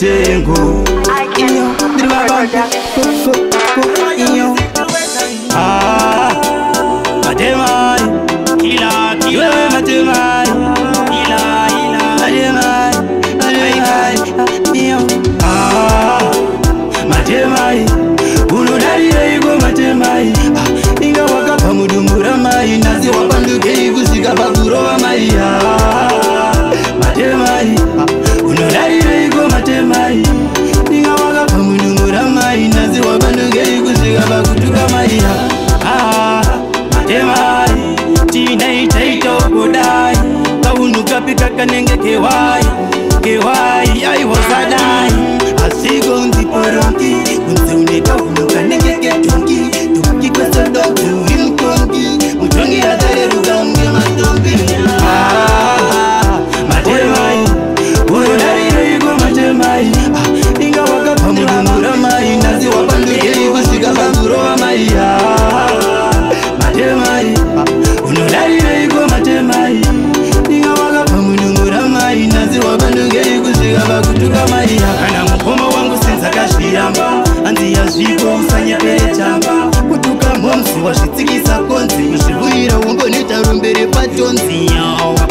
mitengo Matemai Kila Matemai Matemai unodalire iko matemai inga wakapa mudumbura mai nazi wapanduke ikusika pakurova mai matemai unodalire iko matemai inga wakapa mudumbura mai nazi wapanduke ikusika pakutuka mai matemai tina itaita ukodai kaunuka pika kanenge kewai aiwasadai asigo nziporongi unzeuneka unuka nenge ketungi tungi kwa sodoku imkongi mtongi adare rugamge matombi matemai unodalire iko matemai inga wakapa mudumbura mai nazi wapanduke ikusika pakurova mai matemai unodalire iko matemai inga wakapa mudumbura mai nazi wapanduke ikusika pakutuka mai kana mukoma wangu senzakashiramba anzi yazviko usanyepere chamba kutuka momsi wazvitsikisa konzi uzvivuyira ungoneta rumbere patonzi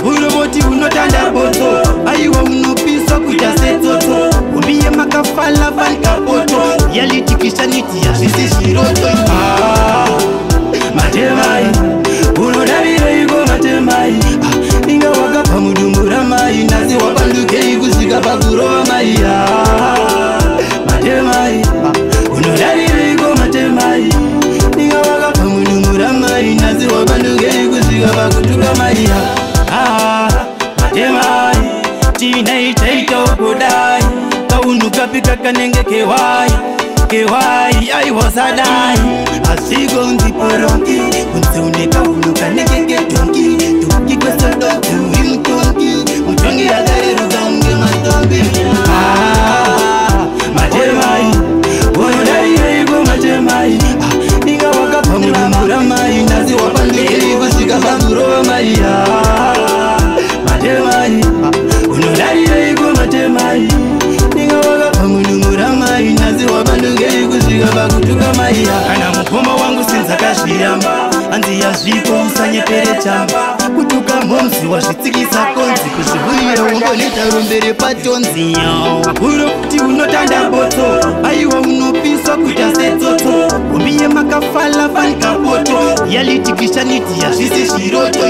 uroboti unotanda boto aiwa unopisa kuita setsotso umbiye makafala vankapoto yalitikishaniti yazvisi zviroto matemai unodalire iko matemai inga wakapa mudumbura mai nazi wapanduke ikusika pakurova mai matemai unodalire iko matemai inga wakapa mudumbura mai nazi wapanduke ikusika pakutuka mai matemai tina itaita ukodai kaunuka pika kanenge kewai aiwasadai asigo nziporongi unzeuneka unuka nenge ketungi tungi kwa sodoku imkongi mtongi adare rugamge matombi matemai unodalire iko matemai inga wakapa mudumbura mai nazi wapanduke ikusika pakurova mai matemai unodalire iko matemai inga wakapa mudumbura mai nazi wapanduke ikusika pakutuka mai kana mukoma wangu senzakashiramba anzi yazviko usanyepere chamba kutuka momsi wazvitsikisa konzi kuzvivuyira ungoneta rumbere patonzi uroti unotanda boto aiwa unopisa kuita setsotso umbiye makafala vankapoto yalitikishaniti yazvisi zviroto